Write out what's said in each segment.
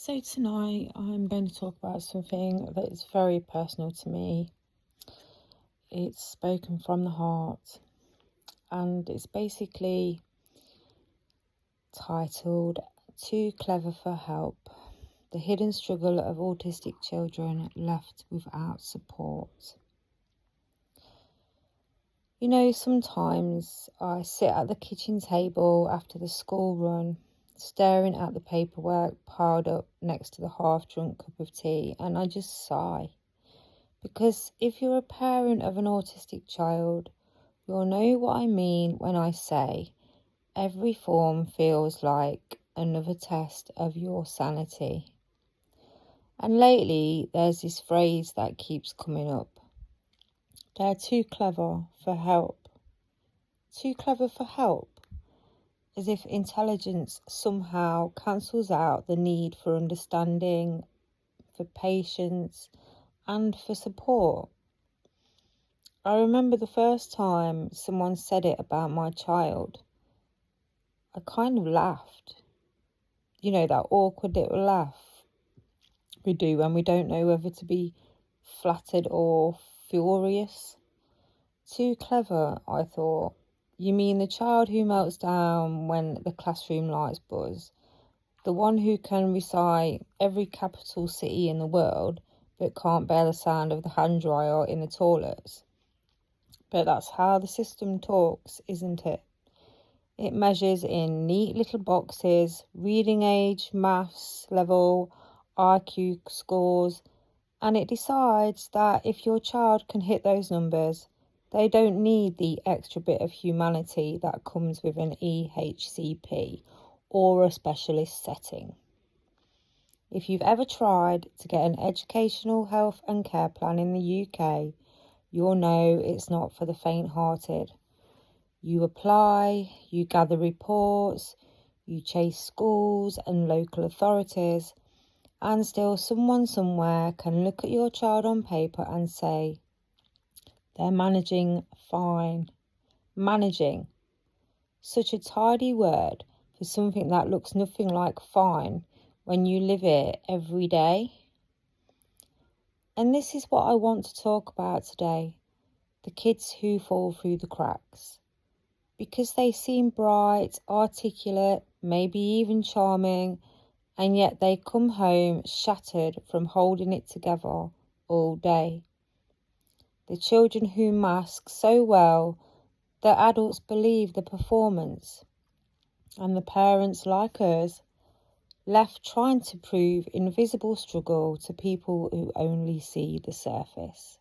So tonight I'm going to talk about something that is very personal to me. It's spoken from the heart, and it's basically titled Too Clever for Help: The Hidden Struggle of Autistic Children Left Without Support. You know, sometimes I sit at the kitchen table after the school run, staring at the paperwork piled up next to the half-drunk cup of tea, and I just sigh. Because if you're a parent of an autistic child, you'll know what I mean when I say every form feels like another test of your sanity. And lately, there's this phrase that keeps coming up. They're too clever for help. Too clever for help. As if intelligence somehow cancels out the need for understanding, for patience, and for support. I remember the first time someone said it about my child. I kind of laughed. You know, that awkward little laugh we do when we don't know whether to be flattered or furious. Too clever, I thought. You mean the child who melts down when the classroom lights buzz? The one who can recite every capital city in the world but can't bear the sound of the hand dryer in the toilets? But that's how the system talks, isn't it? It measures in neat little boxes: reading age, maths level, IQ scores, and it decides that if your child can hit those numbers, they don't need the extra bit of humanity that comes with an EHCP or a specialist setting. If you've ever tried to get an educational health and care plan in the UK, you'll know it's not for the faint-hearted. You apply, you gather reports, you chase schools and local authorities, and still someone somewhere can look at your child on paper and say, they're managing fine. Managing. Such a tidy word for something that looks nothing like fine when you live it every day. And this is what I want to talk about today: the kids who fall through the cracks. Because they seem bright, articulate, maybe even charming, and yet they come home shattered from holding it together all day. The children who mask so well that adults believe the performance, and the parents like us left trying to prove invisible struggle to people who only see the surface.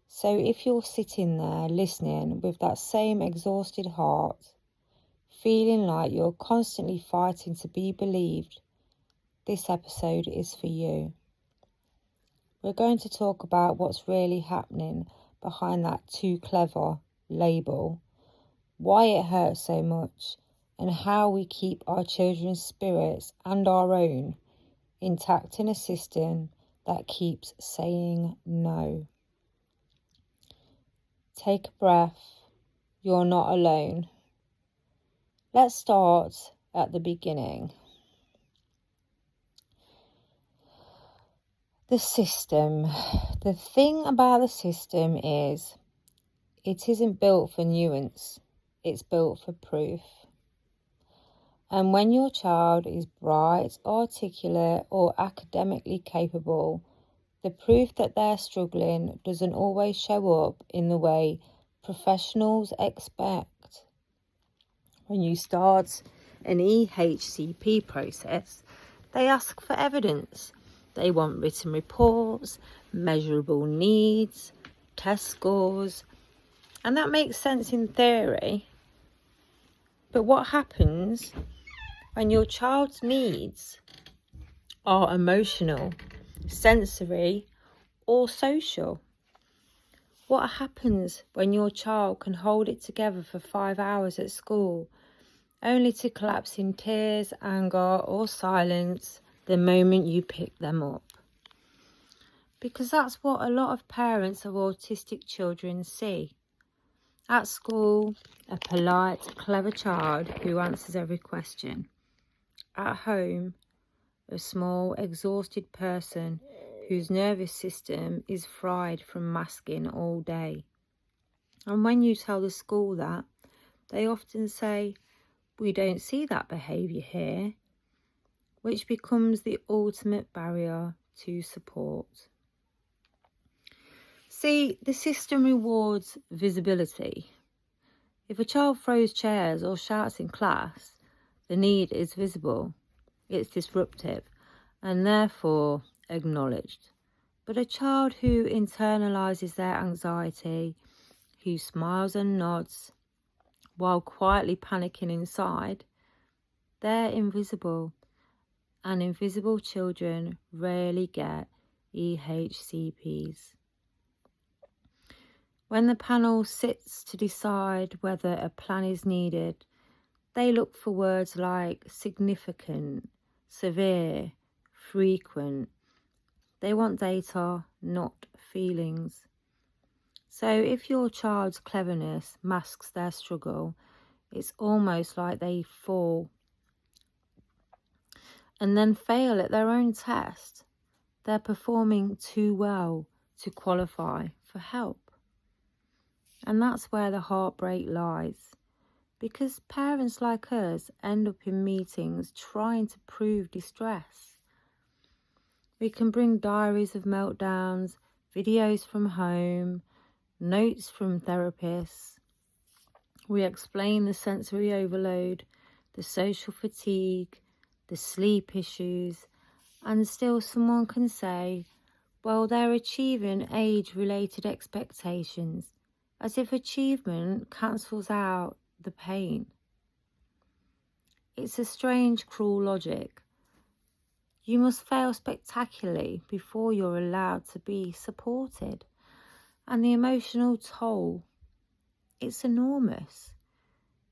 So if you're sitting there listening with that same exhausted heart, feeling like you're constantly fighting to be believed, this episode is for you. We're going to talk about what's really happening behind that too clever label, why it hurts so much, and how we keep our children's spirits and our own intact in a system that keeps saying no. Take a breath. You're not alone. Let's start at the beginning. The system. The thing about the system is it isn't built for nuance, it's built for proof. And when your child is bright, articulate, or academically capable, the proof that they're struggling doesn't always show up in the way professionals expect. When you start an EHCP process, they ask for evidence. They want written reports, measurable needs, test scores, and that makes sense in theory. But what happens when your child's needs are emotional, sensory, or social? What happens when your child can hold it together for 5 hours at school, only to collapse in tears, anger, or silence the moment you pick them up? Because that's what a lot of parents of autistic children see. At school, a polite, clever child who answers every question. At home, a small, exhausted person whose nervous system is fried from masking all day. And when you tell the school that, they often say, "We don't see that behaviour here," which becomes the ultimate barrier to support. See, the system rewards visibility. If a child throws chairs or shouts in class, the need is visible, it's disruptive, and therefore acknowledged. But a child who internalises their anxiety, who smiles and nods while quietly panicking inside, they're invisible. And invisible children rarely get EHCPs. When the panel sits to decide whether a plan is needed, they look for words like significant, severe, frequent. They want data, not feelings. So if your child's cleverness masks their struggle, it's almost like they fall and then fail at their own test. They're performing too well to qualify for help. And that's where the heartbreak lies, because parents like us end up in meetings trying to prove distress. We can bring diaries of meltdowns, videos from home, notes from therapists. We explain the sensory overload, the social fatigue, the sleep issues, and still someone can say, well, they're achieving age-related expectations, as if achievement cancels out the pain. It's a strange, cruel logic. You must fail spectacularly before you're allowed to be supported. And the emotional toll, it's enormous.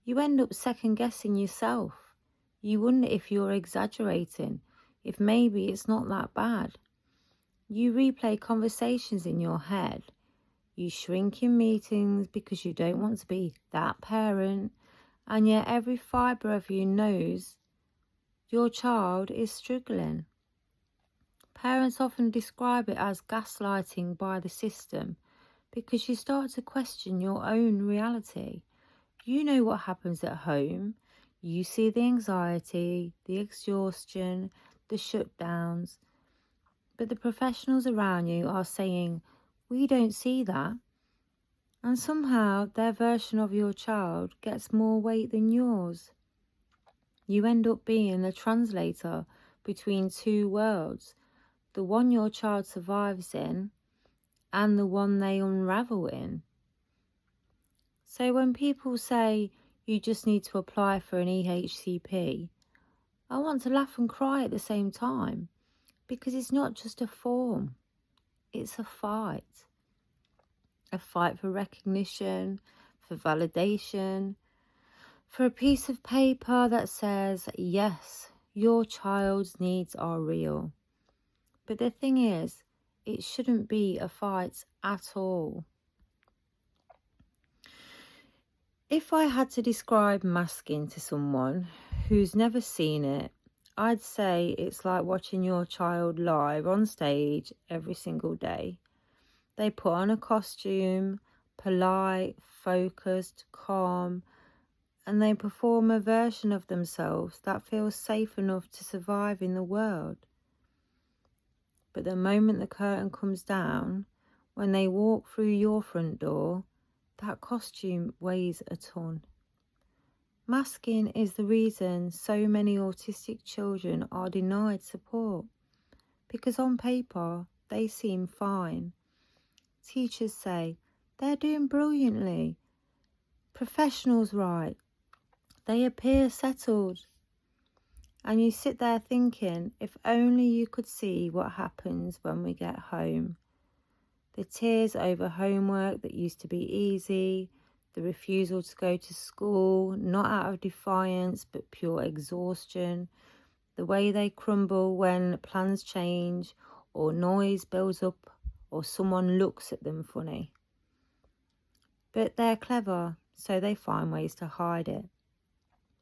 You end up second-guessing yourself. You wonder if you're exaggerating, if maybe it's not that bad. You replay conversations in your head. You shrink in meetings because you don't want to be that parent, and yet every fibre of you knows your child is struggling. Parents often describe it as gaslighting by the system because you start to question your own reality. You know what happens at home. You see the anxiety, the exhaustion, the shutdowns. But the professionals around you are saying, we don't see that. And somehow their version of your child gets more weight than yours. You end up being the translator between two worlds, the one your child survives in and the one they unravel in. So when people say you just need to apply for an EHCP, I want to laugh and cry at the same time, because it's not just a form, it's a fight. A fight for recognition, for validation, for a piece of paper that says, yes, your child's needs are real. But the thing is, it shouldn't be a fight at all. If I had to describe masking to someone who's never seen it, I'd say it's like watching your child live on stage every single day. They put on a costume, polite, focused, calm, and they perform a version of themselves that feels safe enough to survive in the world. But the moment the curtain comes down, when they walk through your front door, that costume weighs a ton. Masking is the reason so many autistic children are denied support, because on paper they seem fine. Teachers say, they're doing brilliantly. Professionals write, they appear settled. And you sit there thinking, if only you could see what happens when we get home. The tears over homework that used to be easy, the refusal to go to school, not out of defiance but pure exhaustion, the way they crumble when plans change or noise builds up or someone looks at them funny. But they're clever, so they find ways to hide it.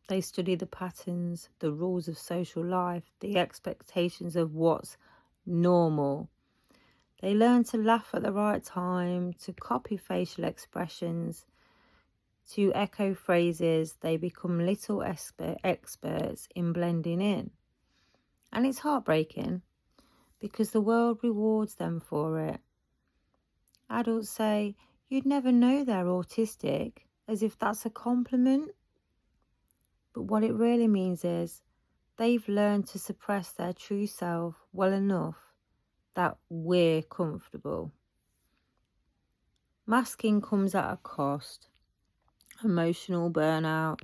They study the patterns, the rules of social life, the expectations of what's normal. They learn to laugh at the right time, to copy facial expressions, to echo phrases. They become little experts in blending in. And it's heartbreaking because the world rewards them for it. Adults say, "You'd never know they're autistic," as if that's a compliment. But what it really means is they've learned to suppress their true self well enough that we're comfortable. Masking comes at a cost. Emotional burnout,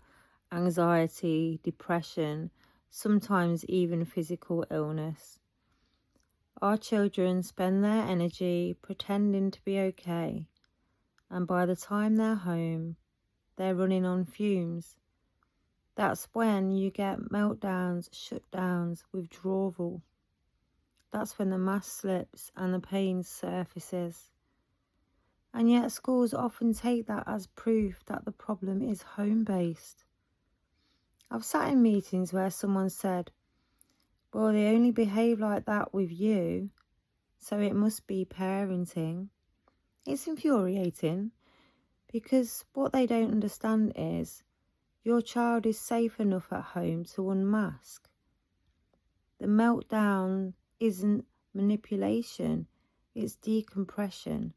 anxiety, depression, sometimes even physical illness. Our children spend their energy pretending to be okay, and by the time they're home, they're running on fumes. That's when you get meltdowns, shutdowns, withdrawal. That's when the mask slips and the pain surfaces. And yet schools often take that as proof that the problem is home-based. I've sat in meetings where someone said, "Well, they only behave like that with you, so it must be parenting." It's infuriating because what they don't understand is your child is safe enough at home to unmask. The meltdown isn't manipulation, it's decompression.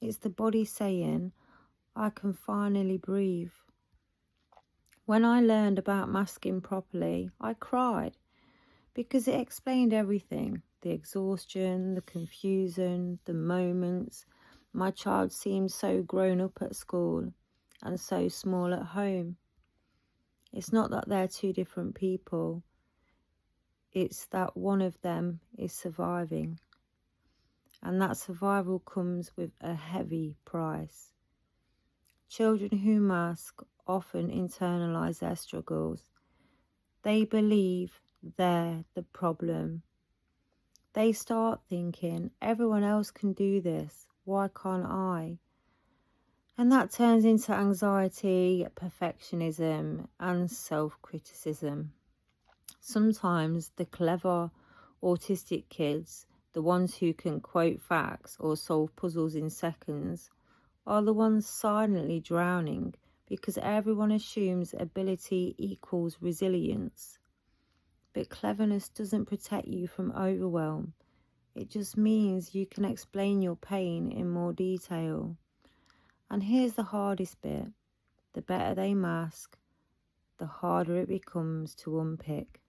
It's the body saying, "I can finally breathe." When I learned about masking properly, I cried because it explained everything. The exhaustion, the confusion, the moments. My child seemed so grown up at school and so small at home. It's not that they're two different people. It's that one of them is surviving. And that survival comes with a heavy price. Children who mask often internalize their struggles. They believe they're the problem. They start thinking, everyone else can do this, why can't I? And that turns into anxiety, perfectionism, and self-criticism. Sometimes the clever autistic kids, the ones who can quote facts or solve puzzles in seconds, are the ones silently drowning because everyone assumes ability equals resilience. But cleverness doesn't protect you from overwhelm. It just means you can explain your pain in more detail. And here's the hardest bit. The better they mask, the harder it becomes to unpick.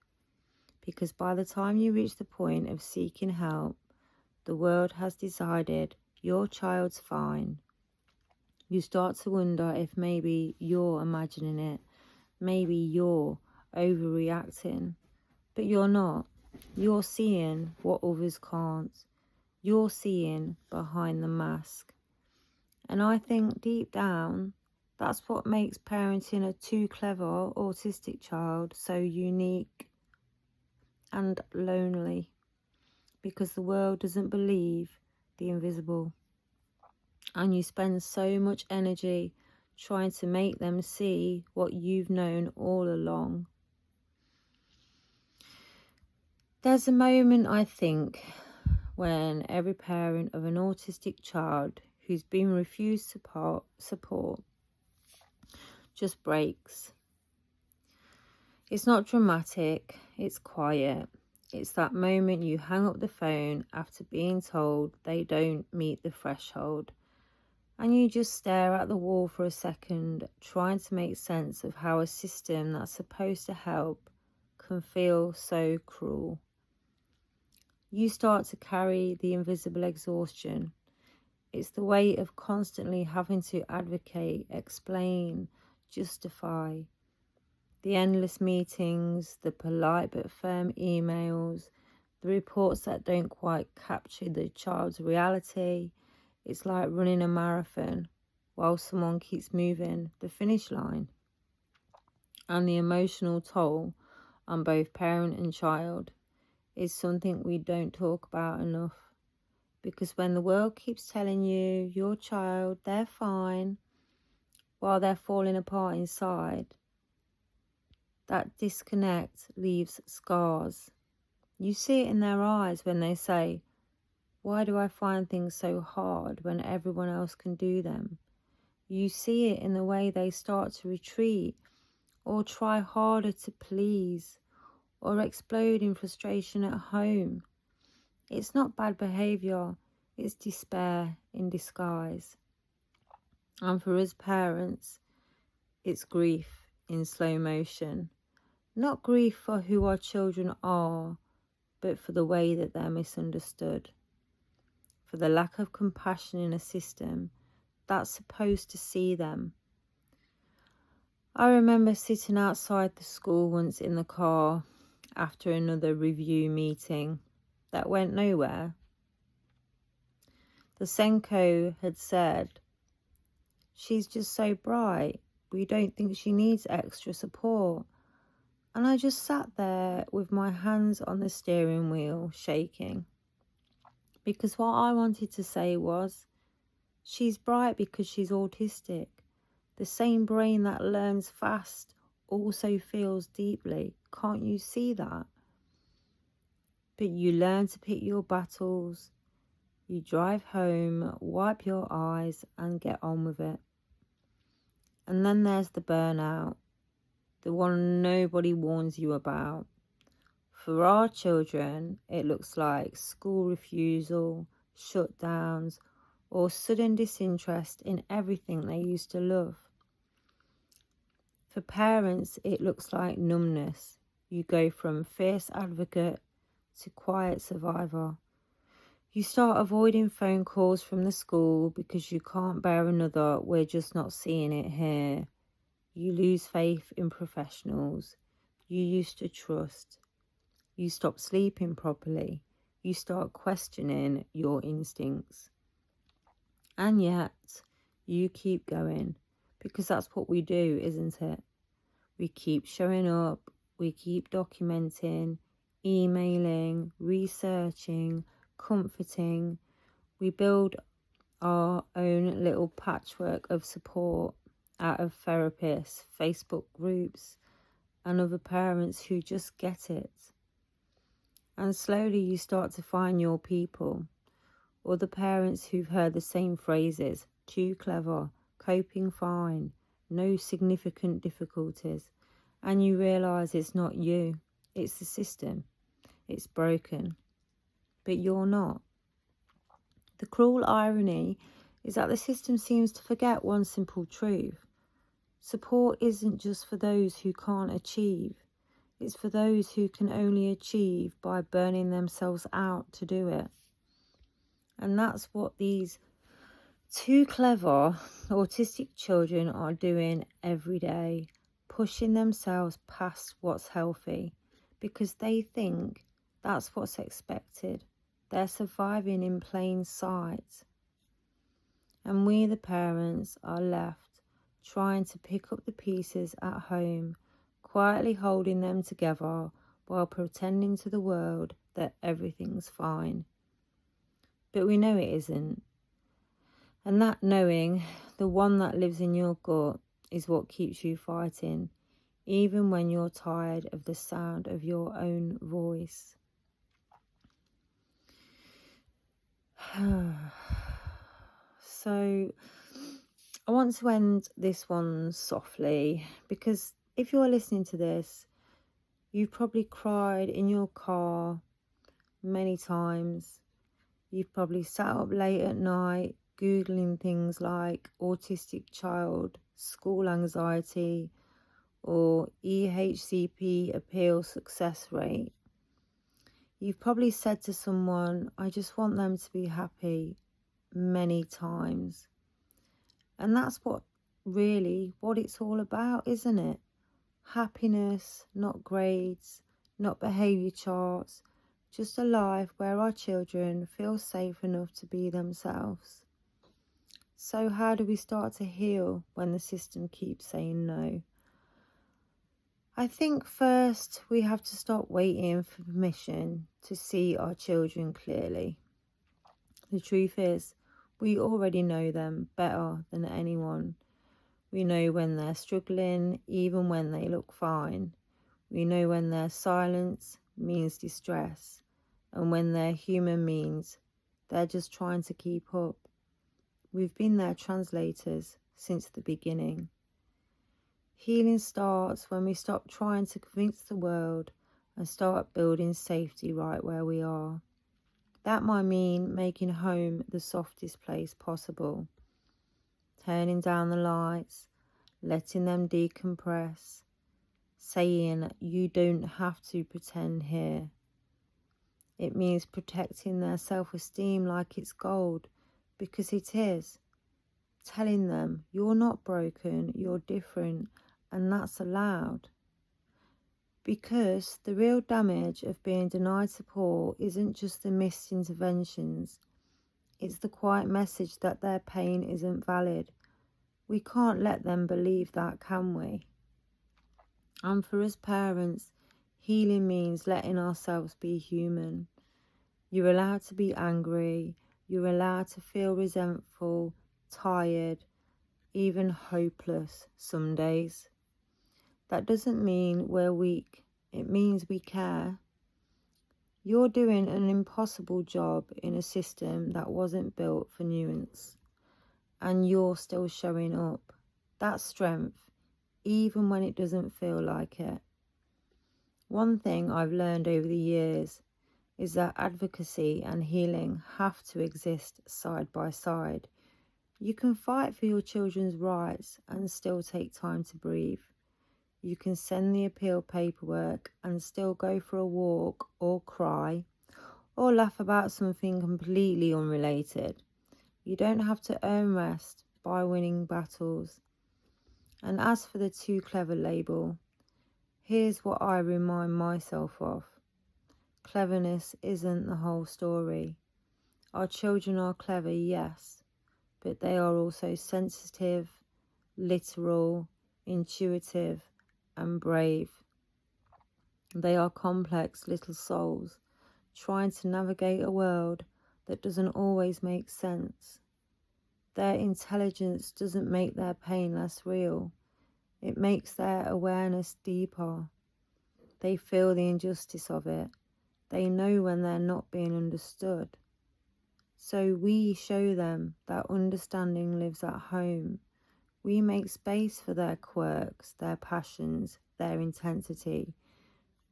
Because by the time you reach the point of seeking help, the world has decided your child's fine. You start to wonder if maybe you're imagining it, maybe you're overreacting, but you're not. You're seeing what others can't. You're seeing behind the mask. And I think deep down, that's what makes parenting a too clever autistic child so unique and lonely, because the world doesn't believe the invisible. And you spend so much energy trying to make them see what you've known all along. There's a moment, I think, when every parent of an autistic child who's been refused support just breaks. It's not dramatic, it's quiet. It's that moment you hang up the phone after being told they don't meet the threshold. And you just stare at the wall for a second, trying to make sense of how a system that's supposed to help can feel so cruel. You start to carry the invisible exhaustion. It's the weight of constantly having to advocate, explain, justify. The endless meetings, the polite but firm emails, the reports that don't quite capture the child's reality. It's like running a marathon while someone keeps moving the finish line. And the emotional toll on both parent and child is something we don't talk about enough. Because when the world keeps telling you, your child, they're fine, while they're falling apart inside, That disconnect leaves scars. You see it in their eyes when they say, "Why do I find things so hard when everyone else can do them?" You see it in the way they start to retreat or try harder to please or explode in frustration at home. It's not bad behaviour, it's despair in disguise. And for us parents, it's grief in slow motion. Not grief for who our children are, but for the way that they're misunderstood. For the lack of compassion in a system that's supposed to see them. I remember sitting outside the school once in the car after another review meeting that went nowhere. The Senko had said, "She's just so bright, we don't think she needs extra support." And I just sat there with my hands on the steering wheel shaking. Because what I wanted to say was, she's bright because she's autistic. The same brain that learns fast also feels deeply. Can't you see that? But you learn to pick your battles. You drive home, wipe your eyes and get on with it. And then there's the burnout, the one nobody warns you about. For our children, it looks like school refusal, shutdowns, or sudden disinterest in everything they used to love. For parents, it looks like numbness. You go from fierce advocate to quiet survivor. You start avoiding phone calls from the school because you can't bear another "we're just not seeing it here." You lose faith in professionals you used to trust. You stop sleeping properly. You start questioning your instincts. And yet, you keep going because that's what we do, isn't it? We keep showing up. We keep documenting, emailing, researching, comforting. We build our own little patchwork of support out of therapists, Facebook groups, and other parents who just get it. And slowly you start to find your people, or the parents who've heard the same phrases: too clever, coping fine, no significant difficulties. And you realise it's not you, it's the system. It's broken. But you're not. The cruel irony is that the system seems to forget one simple truth. Support isn't just for those who can't achieve. It's for those who can only achieve by burning themselves out to do it. And that's what these too clever autistic children are doing every day, pushing themselves past what's healthy because they think that's what's expected. They're surviving in plain sight. And we, the parents, are left trying to pick up the pieces at home, quietly holding them together while pretending to the world that everything's fine. But we know it isn't. And that knowing, the one that lives in your gut, is what keeps you fighting, even when you're tired of the sound of your own voice. So I want to end this one softly, because if you're listening to this, you've probably cried in your car many times. You've probably sat up late at night Googling things like autistic child, school anxiety, or EHCP appeal success rate. You've probably said to someone, "I just want them to be happy," many times. And that's what it's all about, isn't it? Happiness, not grades, not behaviour charts, just a life where our children feel safe enough to be themselves. So how do we start to heal when the system keeps saying no? I think first we have to stop waiting for permission to see our children clearly. The truth is, we already know them better than anyone. We know when they're struggling, even when they look fine. We know when their silence means distress, and when their humour means they're just trying to keep up. We've been their translators since the beginning. Healing starts when we stop trying to convince the world and start building safety right where we are. That might mean making home the softest place possible, turning down the lights, letting them decompress, saying you don't have to pretend here. It means protecting their self-esteem like it's gold, because it is. Telling them you're not broken, you're different, and that's allowed. Because the real damage of being denied support isn't just the missed interventions, it's the quiet message that their pain isn't valid. We can't let them believe that, can we? And for us parents, healing means letting ourselves be human. You're allowed to be angry, you're allowed to feel resentful, tired, even hopeless some days. That doesn't mean we're weak, it means we care. You're doing an impossible job in a system that wasn't built for nuance, and you're still showing up. That's strength, even when it doesn't feel like it. One thing I've learned over the years is that advocacy and healing have to exist side by side. You can fight for your children's rights and still take time to breathe. You can send the appeal paperwork and still go for a walk or cry or laugh about something completely unrelated. You don't have to earn rest by winning battles. And as for the too clever label, here's what I remind myself of. Cleverness isn't the whole story. Our children are clever, yes, but they are also sensitive, literal, intuitive, and brave. They are complex little souls trying to navigate a world that doesn't always make sense. Their intelligence doesn't make their pain less real. It makes their awareness deeper. They feel the injustice of it. They know when they're not being understood. So we show them that understanding lives at home. We make space for their quirks, their passions, their intensity.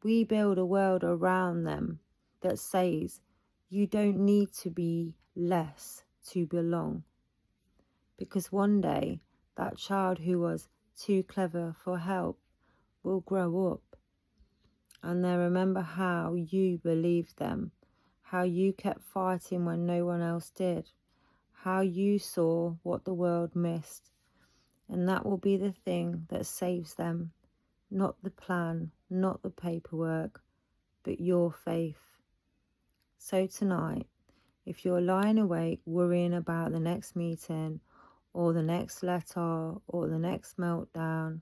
We build a world around them that says you don't need to be less to belong. Because one day, that child who was too clever for help will grow up and they'll remember how you believed them, how you kept fighting when no one else did, how you saw what the world missed. And that will be the thing that saves them, not the plan, not the paperwork, but your faith. So tonight, if you're lying awake worrying about the next meeting or the next letter or the next meltdown,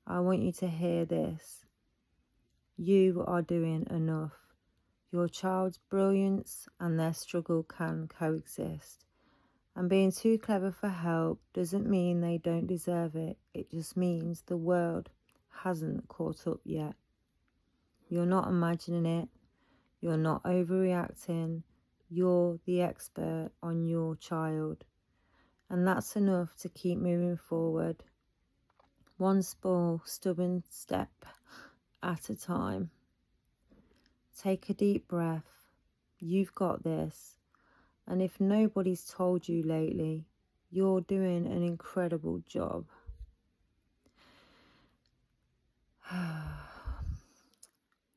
I want you to hear this. You are doing enough. Your child's brilliance and their struggle can coexist. And being too clever for help doesn't mean they don't deserve it. It just means the world hasn't caught up yet. You're not imagining it. You're not overreacting. You're the expert on your child. And that's enough to keep moving forward. One small, stubborn step at a time. Take a deep breath. You've got this. And if nobody's told you lately, you're doing an incredible job.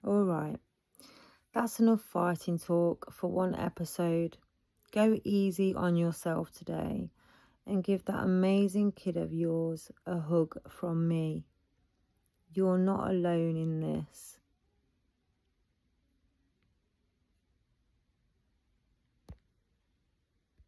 All right. That's enough fighting talk for one episode. Go easy on yourself today and give that amazing kid of yours a hug from me. You're not alone in this.